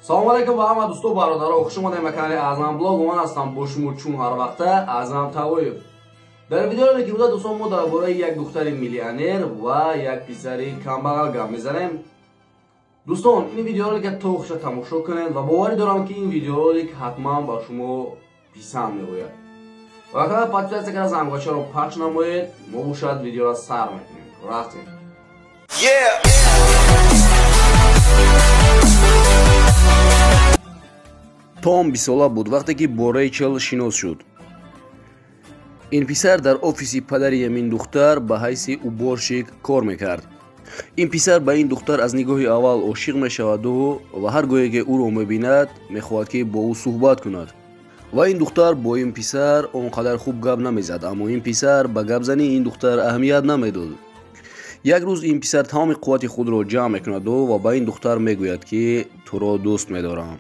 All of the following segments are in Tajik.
салом алейкум ва ҳама дӯсту бародаро, хуш омадед ба канали Аъзам блог. ман ҳастам бо шумо чун ҳар вақта Аъзам Тағоев. дар видеои ки буда дӯстон мо дар бораи як духтари миллионер ва як писари камбағал гап мезанем. дӯстон, ин видеоролика то хуша тамошо кунед ва боварӣ дорам ки ин видеоролик ҳатман ба шумо писанд меояд. ва канал подписатсия карда зангочаро пахш намоед. мо бошад видеоро сар мекунем. рафтем. том 20 сола буд вақте ки бо Рейчел шинос шуд. ин писар дар офиси падари ҳамин духтар ба ҳайси уборщик кор мекард. ин писар ба ин духтар аз нигоҳи аввал ошиқ мешаваду ва ҳар гоҳе ки ӯро мебинад мехоҳад ки бо ӯ суҳбат кунад. ва ин духтар бо ин писар он қадар хуб гап намезад, аммо ин писар ба гапзании ин духтар аҳамият намедод. як рӯз ин писар тамоми қуввати худро ҷамъ мекунаду ва ба ин духтар мегӯяд ки туро дӯст медорам.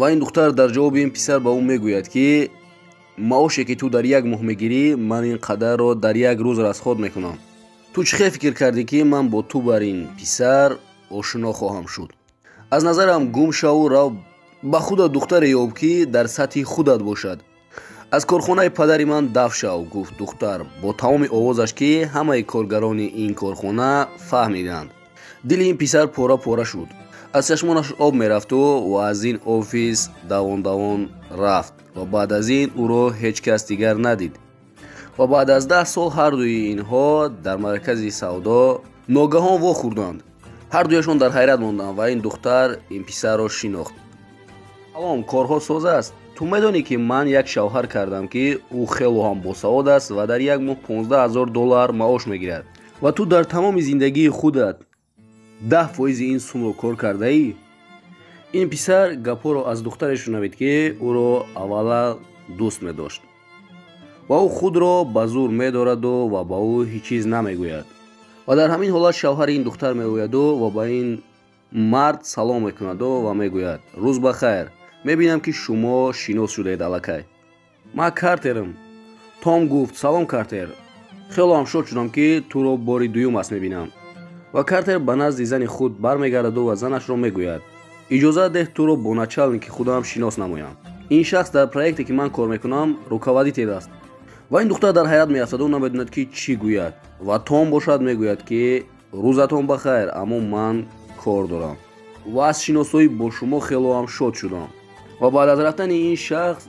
ва ин духтар дар ҷавоби ин писар ба ӯ мегӯяд ки маоше ки ту дар як моҳ мегирӣ, ман ин қадарро дар як рӯз расход мекунам. ту чӣ хел фикр кардӣ ки ман бо ту бар ин писар ошино хоҳам шуд? аз назарам гум шаву рав ба худат духтаре ёб ки дар сатҳи худат бошад. аз корхонаи падари ман дафт шав, гуфт духтар бо тамоми овозаш ки ҳамаи коргарони ин корхона фаҳмиданд. дили ин писар пора пора шуд. аз чашмонаш об мерафту ва аз ин офис давон рафт ва баъд аз ин ӯро ҳеҷ кас дигар надид. ва баъд аз 10 сол ҳардуи инҳо дар маркази савдо ногаҳон вохӯрданд. ҳардуяшон дар ҳайрат монданд ва ин духтар ин писарро шинохт. салом, корҳо соз аст? ту медонӣ ки ман як шавҳар кардам ки ӯ хело ҳам босавод аст ва дар як моҳ $15,000 маош мегирад ва ту дар тамоми зиндагии худат 10% ин сумро кор кардаӣ? ин писар гапҳоро аз духтаре шунавид ки ӯро аввала дӯст медошт ва ӯ худро ба зур медораду ва ба ӯ ҳеҷ чиз намегӯяд. ва дар ҳамин ҳолат шавҳари ин духтар меояду ва ба ин мард салом мекунаду ва мегӯяд рӯз ба хайр, мебинам ки шумо шинос шудаед аллакай. ман Картерам. Том гуфт салом Картер, хелоам шод шудам ки туро бори дуюм аст мебинам. ва Картер ба назди зани худ бармегардаду ва занашро мегӯяд иҷозат деҳ туро бо началники худам шинос намоям. ин шахс дар проекте ки ман кор мекунам руководител аст. ва ин духтар дар ҳайрат меафтаду намедонад ки чӣ гӯяд. ва Том бошад мегӯяд ки рӯзатон бахайр, аммо ман кор дорам ва аз шиносоӣ бо шумо хелоам шод шудам. ва баъд аз рафтани ин шахс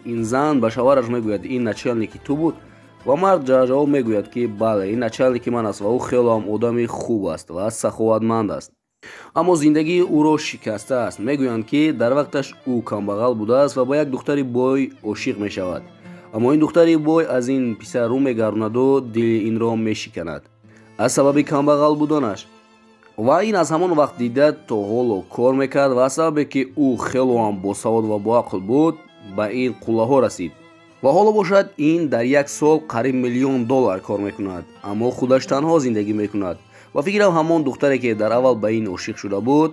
ин зан ба шавҳараш мегӯяд ин началники ту буд? ва мард ҷавоб мегӯяд ки бале, ин началники ман аст ва ӯ хелоам одами хуб аст ва саховатманд аст, аммо зиндагии ӯро шикаста аст. мегӯянд ки дар вақташ ӯ камбағал будааст ва ба як духтари бой ошиқ мешавад, аммо ин духтари бой аз ин писар рӯ мегаронаду дили инро мешиканад аз сабаби камбағал буданаш. ва ин аз ҳамон вақт дида то ҳоло кор мекард ва аз сабабе ки ӯ хелоам босавод ва боақл буд ба ин қуллаҳо расид. ва ҳоло бошад ин дар як сол қариб $1,000,000 кор мекунад, аммо худаш танҳо зиндагӣ мекунад. ва фикрам ҳамон духтаре ки дар аввал ба ин ошиқ шуда буд,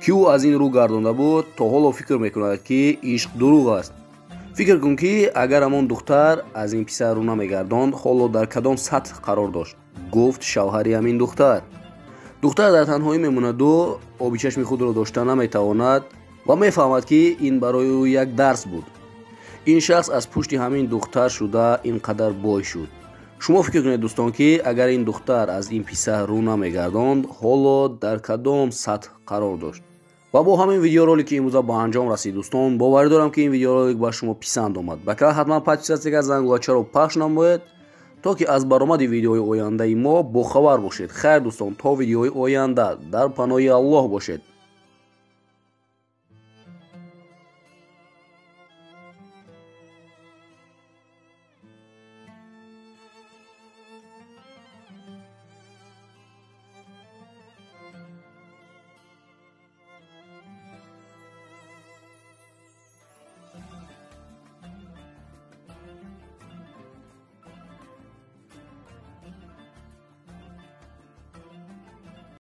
ки ӯ аз ин рӯ гардонда буд, то ҳоло фикр мекунад ки ишқ дурӯғ аст. фикр кун ки агар ҳамон духтар аз ин писар рӯ намегардонд, ҳоло дар кадом сатҳ қарор дошт, гуфт шавҳари ҳамин духтар. духтар дар танҳоӣ мемонаду оби чашми худро дошта наметавонад ва мефаҳмад ки ин барои ӯ як дарс буд. ин шахс аз пушти ҳамин духтар шуда ин қадар бой шуд. шумо фикр кунед дӯстон ки агар ин духтар аз ин писар рӯ намегардонд, ҳоло дар кадом сатҳ қарор дошт. ва бо ҳамин видеоролики имрӯза ба анҷом расид дӯстон. боварӣ дорам ки ин видеоролик ба шумо писанд омад. ба канал ҳатман подписатсия карда зангулачаро пахш намоед то ки аз баромади видеои ояндаи мо бохабар бошед. хайр дӯстон, то видеои оянда дар паноҳи Аллоҳ бошед.